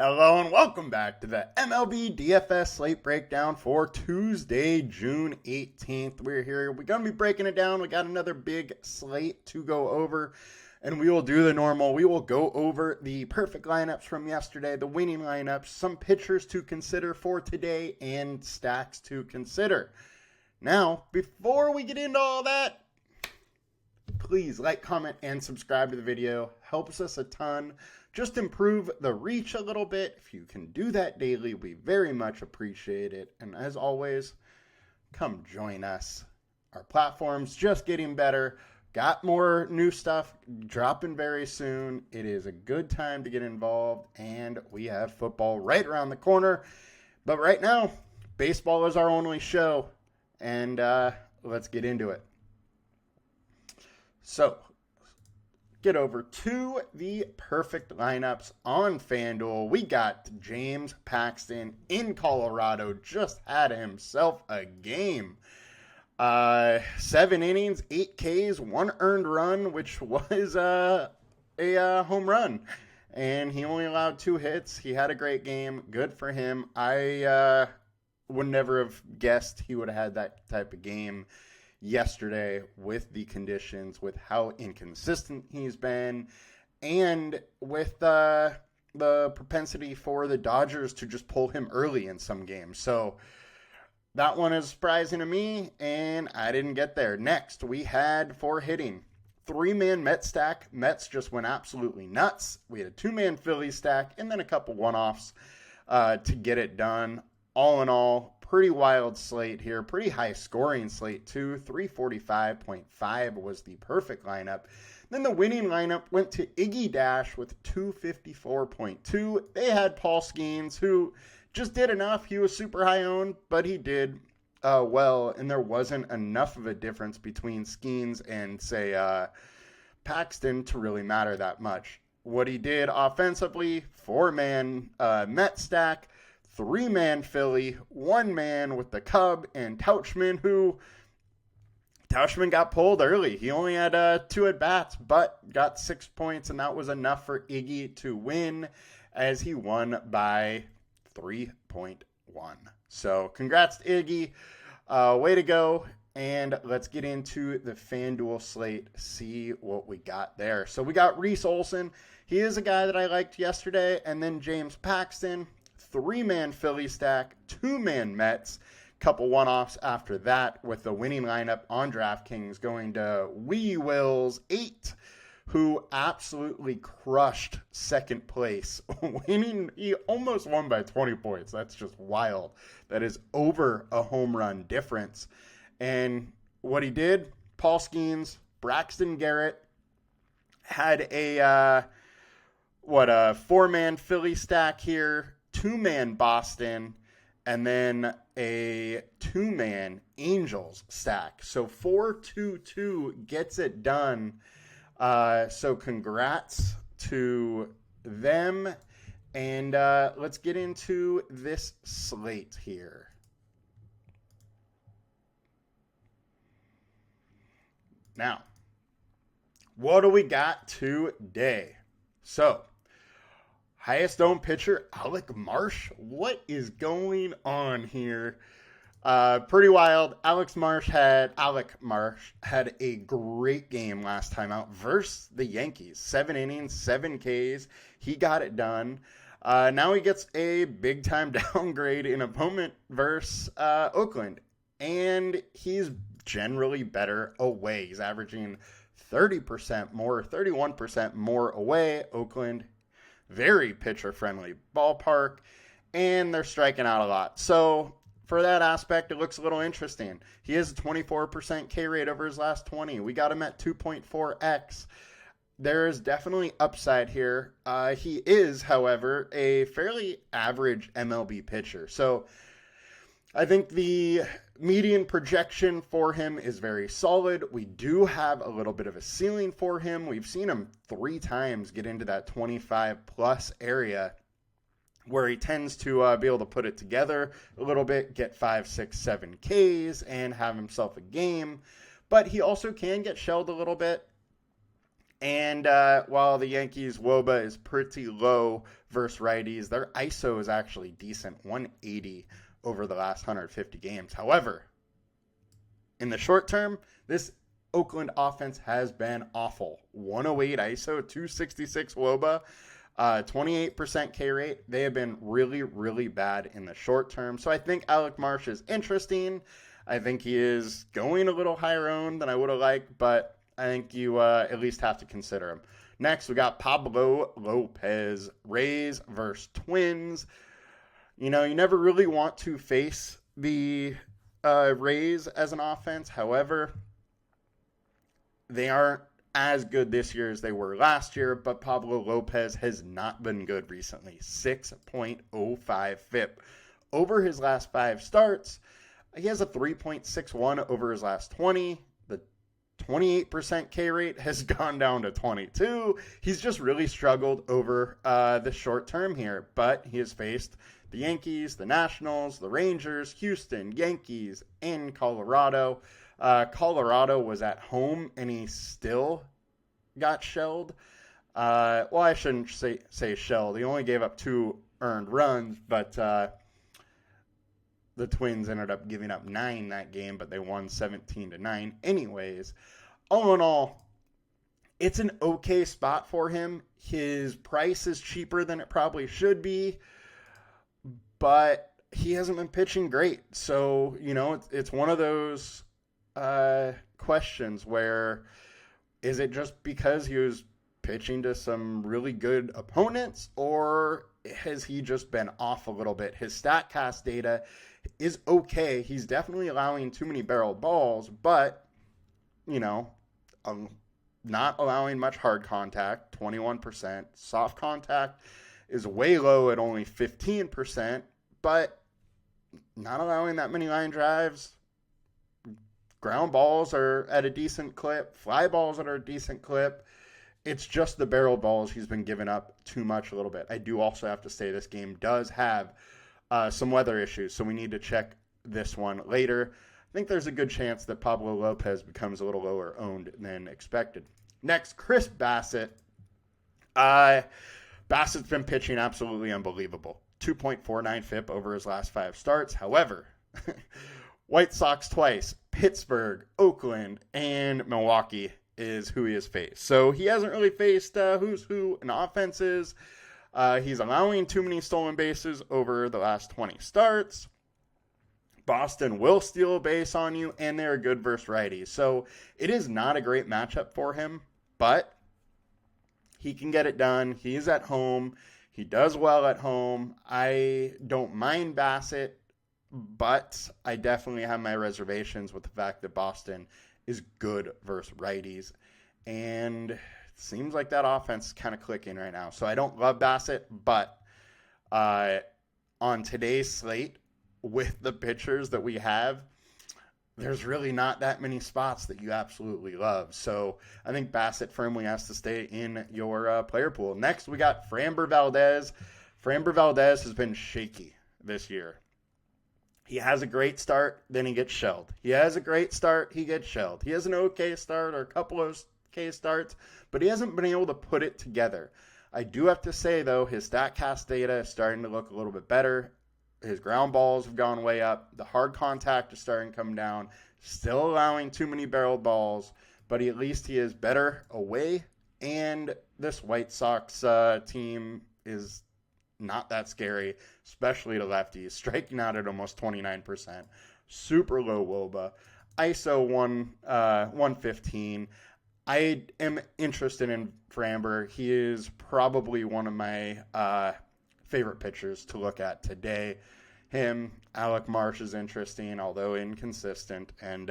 Hello and welcome back to the MLB DFS slate breakdown for Tuesday, June 18th. We're here. We're going to be breaking it down. We got another big slate to go over, and we will do the normal. We will go over the perfect lineups from yesterday, the winning lineups, some pitchers to consider for today, and stacks to consider. Now, before we get into all that, please like, comment, and subscribe to the video. Helps us a ton. Just improve the reach a little bit. If you can do that daily, we very much appreciate it. And as always, come join us. Our platform's just getting better. Got more new stuff dropping very soon. It is a good time to get involved, and we have football right around the corner. But right now, baseball is our only show, and let's get into it. So, get over to the perfect lineups on FanDuel. We got James Paxton in Colorado. Just had himself a game. 7 innings, 8 Ks, 1 earned run, which was a home run. And he only allowed 2 hits. He had a great game. Good for him. I would never have guessed he would have had that type of game yesterday with the conditions, with how inconsistent he's been, and with the propensity for the Dodgers to just pull him early in some games. So that one is surprising to me, and I didn't get there. Next, we had for hitting, 3-man Mets stack. Mets just went absolutely nuts. We had a 2-man Phillies stack, and then a couple one-offs to get it done. All in all, pretty wild slate here. Pretty high scoring slate too. 345.5 was the perfect lineup. Then the winning lineup went to Iggy Dash with 254.2. They had Paul Skeens, who just did enough. He was super high owned, but he did well, and there wasn't enough of a difference between Skeens and, say, Paxton to really matter that much. What he did offensively, 4-man Met stack, 3-man Philly, 1-man with the Cub and Tauchman, who Tauchman got pulled early. He only had 2 at-bats, but got 6 points, and that was enough for Iggy to win, as he won by 3.1. So congrats to Iggy. Way to go. And let's get into the FanDuel slate, see what we got there. So we got Reese Olson. He is a guy that I liked yesterday. And then James Paxton. 3-man Philly stack, 2-man Mets, couple one-offs after that, with the winning lineup on DraftKings going to Wee Wills 8, who absolutely crushed second place, winning. He almost won by 20 points. That's just wild. That is over a home run difference. And what he did, Paul Skeens, Braxton Garrett, had a 4-man Philly stack here, 2-man Boston, and then a 2-man Angels stack. So 4-2-2 gets it done. So congrats to them. And let's get into this slate here. Now, what do we got today? So, highest owned pitcher, Alec Marsh. What is going on here? Pretty wild. Alec Marsh had a great game last time out versus the Yankees. 7 innings, 7 Ks. He got it done. Now he gets a big time downgrade in opponent versus Oakland. And he's generally better away. He's averaging 30% more, 31% more away. Oakland, very pitcher-friendly ballpark, and they're striking out a lot. So for that aspect, it looks a little interesting. He has a 24% K rate over his last 20. We got him at 2.4x. There is definitely upside here. He is, however, a fairly average MLB pitcher. So I think the median projection for him is very solid. We do have a little bit of a ceiling for him. We've seen him 3 times get into that 25-plus area, where he tends to be able to put it together a little bit, get 5, 6, 7 Ks, and have himself a game. But he also can get shelled a little bit. And while the Yankees' WOBA is pretty low versus righties, their ISO is actually decent, 180 over the last 150 games. However, in the short term, this Oakland offense has been awful. 108 ISO, 266 WOBA, 28% K rate. They have been really, really bad in the short term. So I think Alec Marsh is interesting. I think he is going a little higher owned than I would have liked, but I think you at least have to consider him. Next, we got Pablo Lopez, Rays versus Twins. You know, you never really want to face the Rays as an offense. However, they aren't as good this year as they were last year, but Pablo Lopez has not been good recently. 6.05 FIP over his last 5 starts. He has a 3.61 over his last 20. The 28% K rate has gone down to 22. He's just really struggled over the short term here, but he has faced the Yankees, the Nationals, the Rangers, Houston, Yankees, and Colorado. Colorado was at home, and he still got shelled. Well, I shouldn't say shelled. He only gave up 2 earned runs, but the Twins ended up giving up 9 that game, but they won 17-9. Anyways, all in all, it's an okay spot for him. His price is cheaper than it probably should be, but he hasn't been pitching great. So, you know, it's one of those questions where is it just because he was pitching to some really good opponents, or has he just been off a little bit? His StatCast data is okay. He's definitely allowing too many barrel balls, but, you know, not allowing much hard contact, 21%. Soft contact is way low at only 15%, but not allowing that many line drives. Ground balls are at a decent clip. Fly balls are at a decent clip. It's just the barrel balls he's been giving up too much a little bit. I do also have to say this game does have some weather issues, so we need to check this one later. I think there's a good chance that Pablo Lopez becomes a little lower owned than expected. Next, Chris Bassett. Bassett's been pitching absolutely unbelievable. 2.49 FIP over his last 5 starts. However, White Sox twice, Pittsburgh, Oakland, and Milwaukee is who he has faced. So he hasn't really faced who's who in offenses. He's allowing too many stolen bases over the last 20 starts. Boston will steal a base on you, and they're good versus righties. So it is not a great matchup for him, but he can get it done. He is at home. He does well at home. I don't mind Bassett, but I definitely have my reservations with the fact that Boston is good versus righties. And it seems like that offense is kind of clicking right now. So I don't love Bassett, but on today's slate, with the pitchers that we have, there's really not that many spots that you absolutely love. So I think Bassett firmly has to stay in your player pool. Next, we got Framber Valdez. Framber Valdez has been shaky this year. He has a great start, then he gets shelled. He has a great start, he gets shelled. He has an okay start or a couple of okay starts, but he hasn't been able to put it together. I do have to say, though, his StatCast data is starting to look a little bit better. His ground balls have gone way up. The hard contact is starting to come down. Still allowing too many barreled balls, but at least he is better away. And this White Sox team is not that scary, especially to lefties. Striking out at almost 29%. Super low WOBA. ISO 115. I am interested in Framber. He is probably one of my favorite pitchers to look at today. Him, Alec Marsh is interesting, although inconsistent. And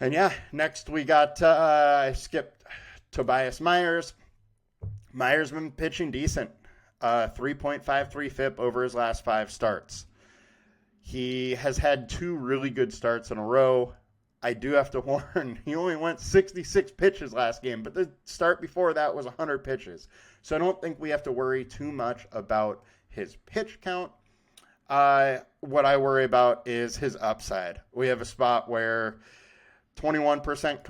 yeah, next we got, I skipped Tobias Myers. Myers been pitching decent. 3.53 FIP over his last 5 starts. He has had 2 really good starts in a row. I do have to warn, he only went 66 pitches last game, but the start before that was 100 pitches. So I don't think we have to worry too much about his pitch count. What I worry about is his upside. We have a spot where 21%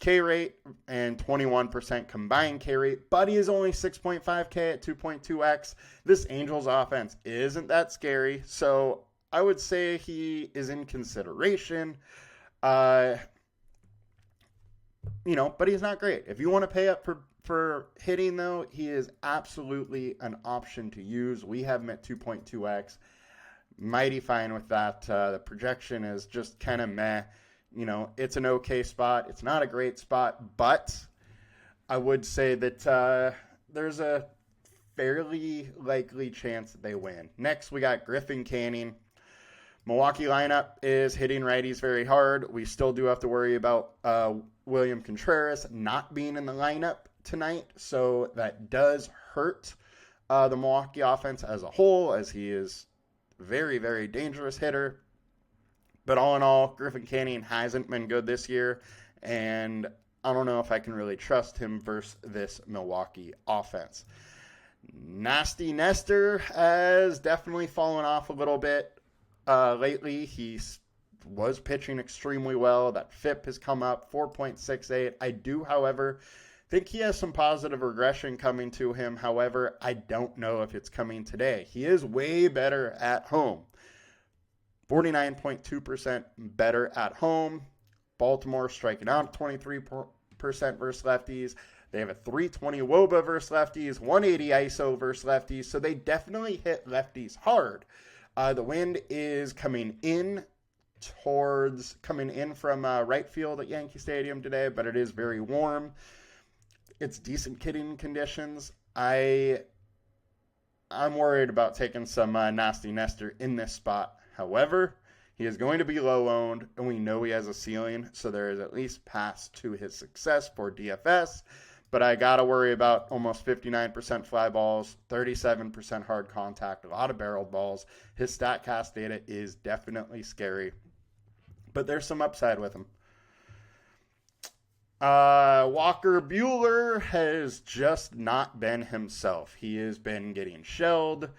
K rate and 21% combined K rate, but he is only 6.5K at 2.2x. This Angels offense isn't that scary, so I would say he is in consideration. But he's not great. If you want to pay up for hitting, though, he is absolutely an option to use. We have him at 2.2x. Mighty fine with that. The projection is just kind of meh. It's an okay spot. It's not a great spot, but I would say that there's a fairly likely chance that they win. Next, we got Griffin Canning. Milwaukee lineup is hitting righties very hard. We still do have to worry about William Contreras not being in the lineup tonight, so that does hurt the Milwaukee offense as a whole, as he is a very, very dangerous hitter. But all in all, Griffin Canning hasn't been good this year, and I don't know if I can really trust him versus this Milwaukee offense. Nasty Nestor has definitely fallen off a little bit lately. He was pitching extremely well. That FIP has come up, 4.68. I do, however, think he has some positive regression coming to him. However, I don't know if it's coming today. He is way better at home. 49.2% better at home. Baltimore striking out 23% versus lefties. They have a 320 WOBA versus lefties, 180 ISO versus lefties, so they definitely hit lefties hard. The wind is coming in from right field at Yankee Stadium today, but it is very warm. It's decent hitting conditions. I'm worried about taking some Nasty Nestor in this spot. However, he is going to be low owned, and we know he has a ceiling, so there is at least path to his success for DFS. But I got to worry about almost 59% fly balls, 37% hard contact, a lot of barreled balls. His StatCast data is definitely scary, but there's some upside with him. Walker Buehler has just not been himself. He has been getting shelled.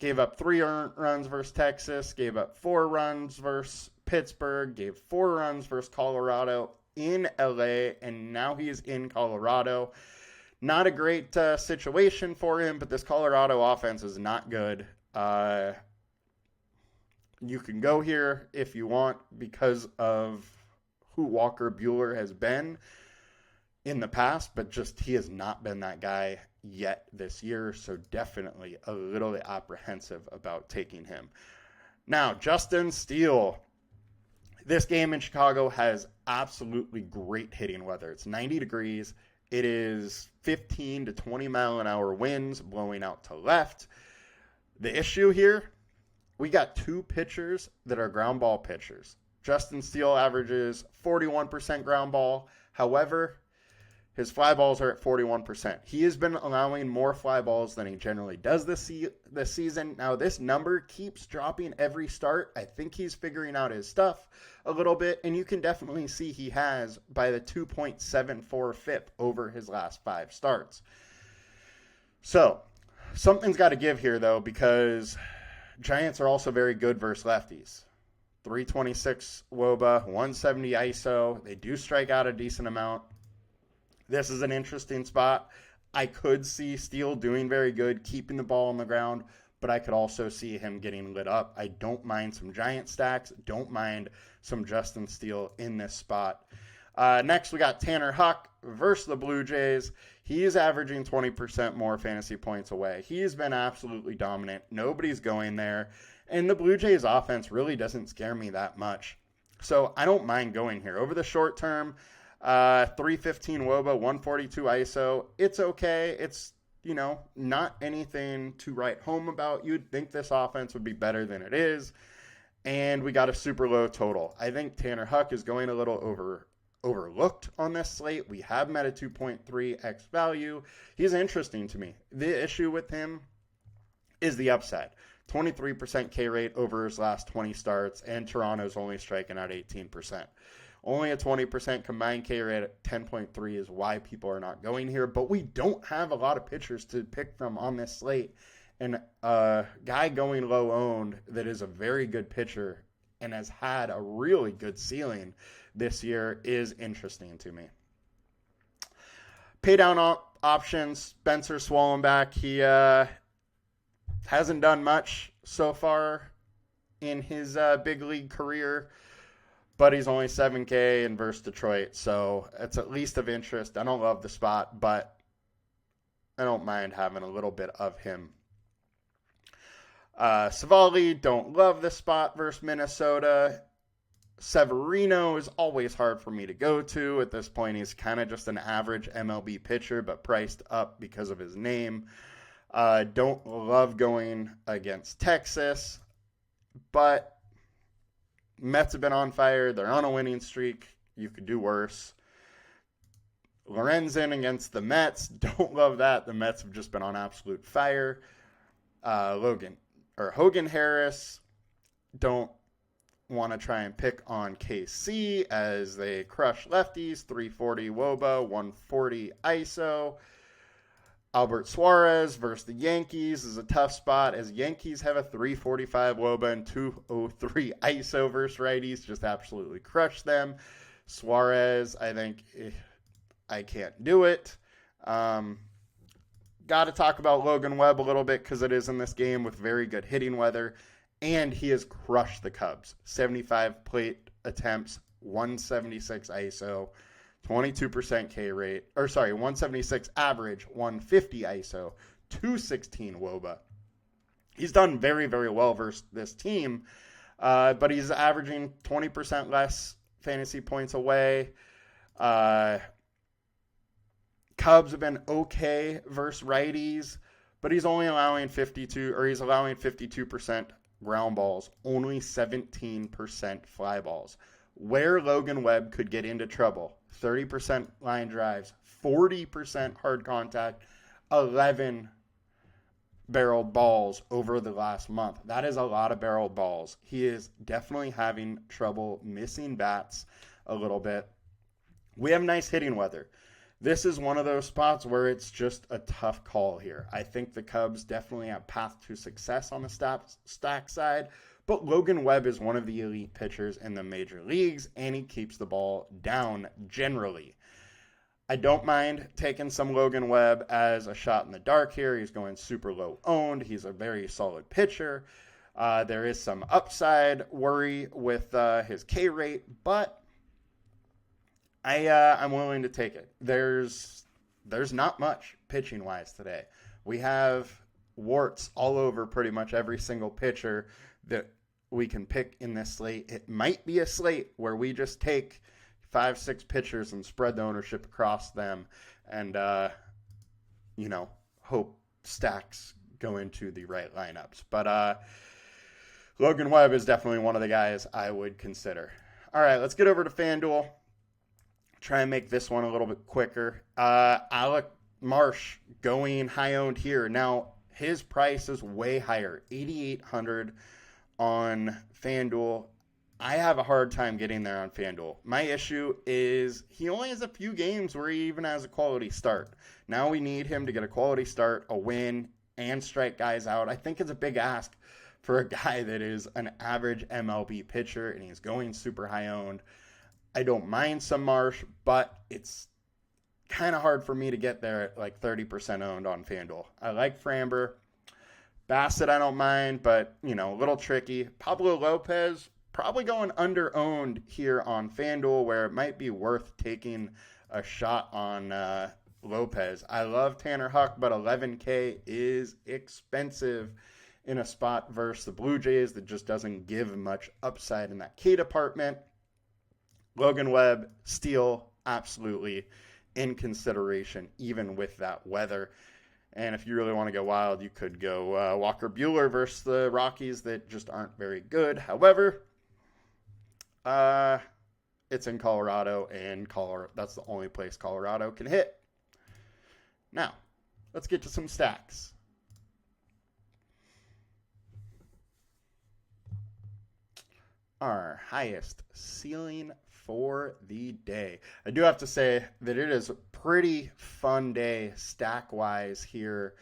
Gave up 3 earned runs versus Texas, gave up 4 runs versus Pittsburgh, gave 4 runs versus Colorado in LA, and now he is in Colorado. Not a great situation for him, but this Colorado offense is not good. You can go here if you want because of who Walker Buehler has been in the past, but just he has not been that guy yet this year, so definitely a little bit apprehensive about taking him. Now, Justin Steele. This game in Chicago has absolutely great hitting weather. It's 90 degrees. It is 15 to 20 mile an hour winds blowing out to left. The issue here, we got 2 pitchers that are ground ball pitchers. Justin Steele averages 41% ground ball. However, his fly balls are at 41%. He has been allowing more fly balls than he generally does this season. Now, this number keeps dropping every start. I think he's figuring out his stuff a little bit, and you can definitely see he has by the 2.74 FIP over his last 5 starts. So, something's got to give here, though, because Giants are also very good versus lefties. 326 WOBA, 170 ISO. They do strike out a decent amount. This is an interesting spot. I could see Steele doing very good, keeping the ball on the ground, but I could also see him getting lit up. I don't mind some Giant stacks. Don't mind some Justin Steele in this spot. Next, we got Tanner Huck versus the Blue Jays. He is averaging 20% more fantasy points away. He has been absolutely dominant. Nobody's going there. And the Blue Jays offense really doesn't scare me that much. So I don't mind going here. Over the short term, 315 WOBA, 142 ISO. It's okay. It's, not anything to write home about. You'd think this offense would be better than it is. And we got a super low total. I think Tanner Huck is going a little overlooked on this slate. We have him at a 2.3x value. He's interesting to me. The issue with him is the upside. 23% K rate over his last 20 starts, and Toronto's only striking out 18%. Only a 20% combined K rate at 10.3 is why people are not going here, but we don't have a lot of pitchers to pick from on this slate. And a guy going low owned that is a very good pitcher and has had a really good ceiling this year is interesting to me. Pay down options, Spencer Swollenback, he hasn't done much so far in his big league career, but he's only 7K and versus Detroit, so it's at least of interest. I don't love the spot, but I don't mind having a little bit of him. Savali, don't love the spot versus Minnesota. Severino is always hard for me to go to. At this point, he's kind of just an average MLB pitcher, but priced up because of his name. Don't love going against Texas, but Mets have been on fire. They're on a winning streak. You could do worse. Lorenzen against the Mets. Don't love that. The Mets have just been on absolute fire. Hogan Harris. Don't want to try and pick on KC as they crush lefties. 340 WOBA, 140 ISO. Albert Suarez versus the Yankees is a tough spot as Yankees have a 345 WOBA and 203 ISO versus righties. Just absolutely crush them. Suarez, I think I can't do it. Got to talk about Logan Webb a little bit because it is in this game with very good hitting weather. And he has crushed the Cubs. 75 plate attempts, 176 ISO, 22% K rate. 176 average, 150 ISO, 216 WOBA. He's done very, very well versus this team, but he's averaging 20% less fantasy points away. Cubs have been okay versus righties, but he's allowing 52% ground balls, only 17% fly balls. Where Logan Webb could get into trouble, 30% line drives, 40% hard contact, 11 barreled balls over the last month. That is a lot of barreled balls. He is definitely having trouble missing bats a little bit. We have nice hitting weather. This is one of those spots where it's just a tough call here. I think the Cubs definitely have path to success on the stack side, but Logan Webb is one of the elite pitchers in the major leagues, and he keeps the ball down generally. I don't mind taking some Logan Webb as a shot in the dark here. He's going super low owned. He's a very solid pitcher. There is some upside worry with his K rate, but I'm willing to take it. There's not much pitching wise today. We have warts all over pretty much every single pitcher that we can pick in this slate. It might be a slate where we just take 5-6 pitchers and spread the ownership across them and hope stacks go into the right lineups. But Logan Webb is definitely one of the guys I would consider. All right, let's get over to FanDuel. Try and make this one a little bit quicker. Alec Marsh going high owned here. Now, his price is way higher, $8,800 on FanDuel. I have a hard time getting there on FanDuel. My issue is he only has a few games where he even has a quality start. Now we need him to get a quality start, a win, and strike guys out. I think it's a big ask for a guy that is an average MLB pitcher and he's going super high owned. I don't mind some Marsh, but it's kind of hard for me to get there at like 30% owned on FanDuel. I like Framber. Bassett, I don't mind, but, a little tricky. Pablo Lopez, probably going under-owned here on FanDuel where it might be worth taking a shot on Lopez. I love Tanner Huck, but 11K is expensive in a spot versus the Blue Jays that just doesn't give much upside in that K department. Logan Webb, still absolutely in consideration, even with that weather. And if you really want to go wild, you could go Walker Buehler versus the Rockies that just aren't very good. However, it's in Colorado, and that's the only place Colorado can hit. Now, let's get to some stacks. Our highest ceiling for the day. I do have to say that it is a pretty fun day stack-wise here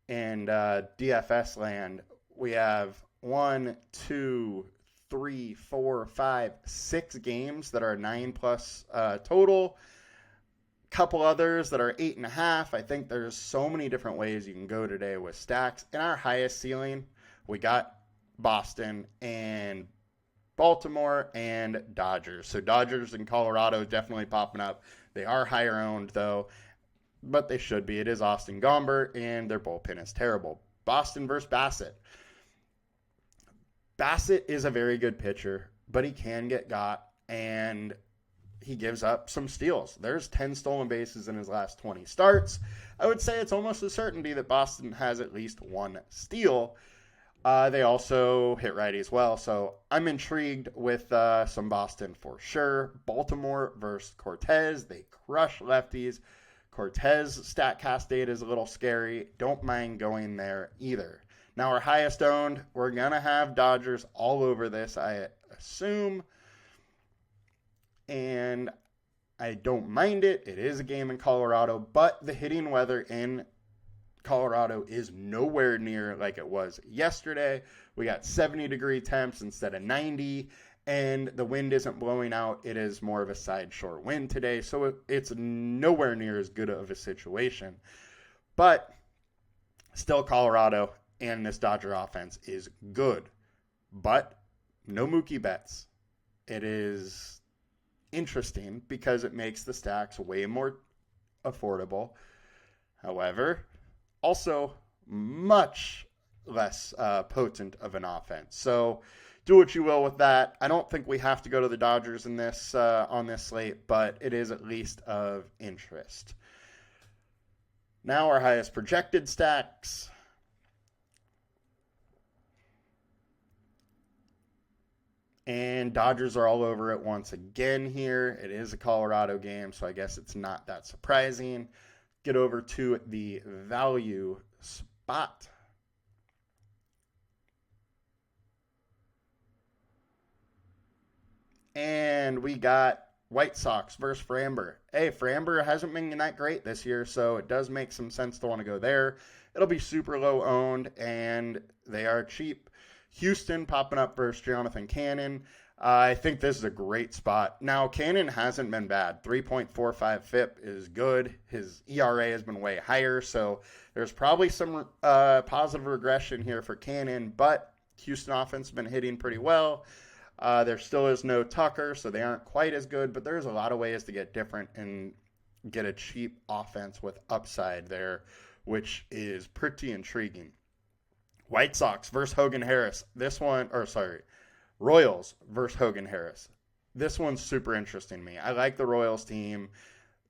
in DFS land. We have 1, 2, 3, 4, 5, 6 games that are 9+ total. Couple others that are 8.5. I think there's so many different ways you can go today with stacks. In our highest ceiling, we got Boston and Baltimore and Dodgers. So Dodgers and Colorado definitely popping up. They are higher owned though, but they should be. It is Austin Gomber, and their bullpen is terrible. Boston versus Bassett. Bassett is a very good pitcher, but he can get got, and he gives up some steals. There's 10 stolen bases in his last 20 starts. I would say it's almost a certainty that Boston has at least one steal. They also hit righty as well, so I'm intrigued with some Boston for sure. Baltimore versus Cortez. They crush lefties. Cortez StatCast data is a little scary. Don't mind going there either. Now, our highest owned, we're going to have Dodgers all over this, I assume. And I don't mind it. It is a game in Colorado, but the hitting weather in Colorado is nowhere near like it was yesterday. We got 70-degree temps instead of 90, and the wind isn't blowing out. It is more of a side short wind today, so it's nowhere near as good of a situation. But still, Colorado and this Dodger offense is good, but no Mookie Betts. It is interesting because it makes the stacks way more affordable. However, also much less potent of an offense. So do what you will with that. I don't think we have to go to the Dodgers in this on this slate, but it is at least of interest. Now our highest projected stacks. And Dodgers are all over it once again here. It is a Colorado game, so I guess it's not that surprising. Get over to the value spot. And we got White Sox versus Framber. Hey, Framber hasn't been that great this year, so it does make some sense to want to go there. It'll be super low owned, and they are cheap. Houston popping up versus Jonathan Cannon. I think this is a great spot. Now, Cannon hasn't been bad. 3.45 FIP is good. His ERA has been way higher, so there's probably some positive regression here for Cannon, but Houston offense has been hitting pretty well. There still is no Tucker, so they aren't quite as good, but there's a lot of ways to get different and get a cheap offense with upside there, which is pretty intriguing. White Sox versus Hogan Harris. Royals versus Hogan Harris. This one's super interesting to me. I like the Royals team.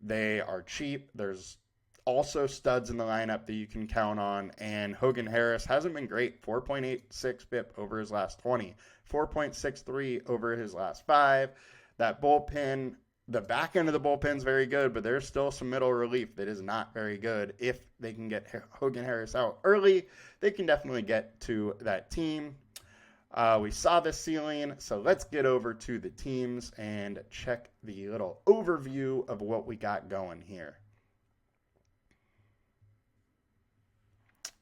They are cheap. There's also studs in the lineup that you can count on. And Hogan Harris hasn't been great. 4.86 BIP over his last 20. 4.63 over his last 5. That bullpen, the back end of the bullpen's very good, but there's still some middle relief that is not very good. If they can get Hogan Harris out early, they can definitely get to that team. We saw the ceiling, so let's get over to the teams and check the little overview of what we got going here.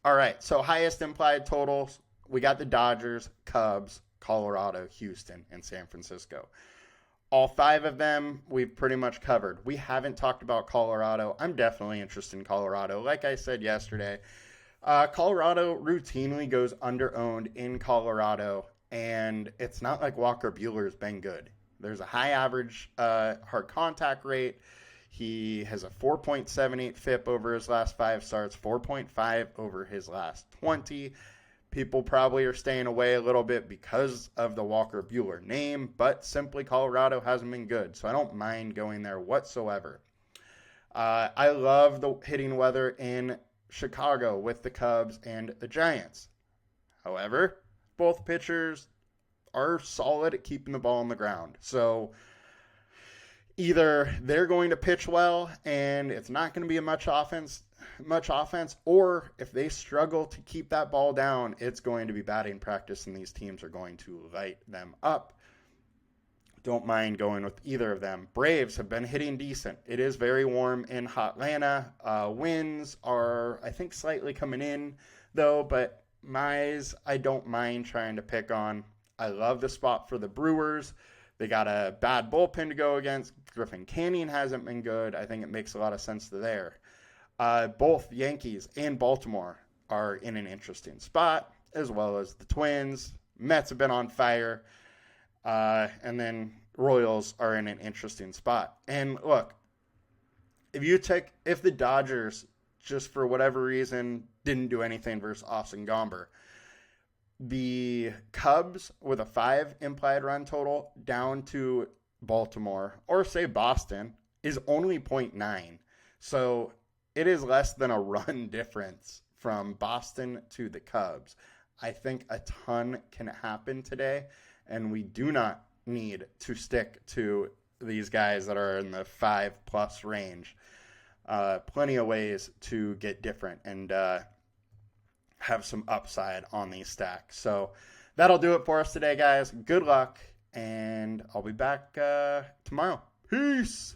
All right, so highest implied totals, we got the Dodgers, Cubs, Colorado, Houston, and San Francisco. All 5 of them we've pretty much covered. We haven't talked about Colorado. I'm definitely interested in Colorado. Like I said yesterday, Colorado routinely goes under-owned in Colorado, and it's not like Walker Buehler's been good. There's a high average hard contact rate. He has a 4.78 FIP over his last 5 starts, 4.5 over his last 20. People probably are staying away a little bit because of the Walker Buehler name, but simply Colorado hasn't been good, so I don't mind going there whatsoever. I love the hitting weather in Chicago with the Cubs and the Giants. However, both pitchers are solid at keeping the ball on the ground. So either they're going to pitch well and it's not going to be much offense, or if they struggle to keep that ball down, it's going to be batting practice and these teams are going to light them up. Don't mind going with either of them. Braves have been hitting decent. It is very warm in Hotlanta. Winds are, I think, slightly coming in, though, but Mize, I don't mind trying to pick on. I love the spot for the Brewers. They got a bad bullpen to go against. Griffin Canning hasn't been good. I think it makes a lot of sense there. Both Yankees and Baltimore are in an interesting spot, as well as the Twins. Mets have been on fire. And then Royals are in an interesting spot. And look, if the Dodgers, just for whatever reason, didn't do anything versus Austin Gomber, the Cubs with a 5 implied run total down to Baltimore, or say Boston, is only 0.9. So it is less than a run difference from Boston to the Cubs. I think a ton can happen today, and we do not need to stick to these guys that are in the 5+ range. Plenty of ways to get different and have some upside on these stacks. So that'll do it for us today, guys. Good luck, and I'll be back tomorrow. Peace!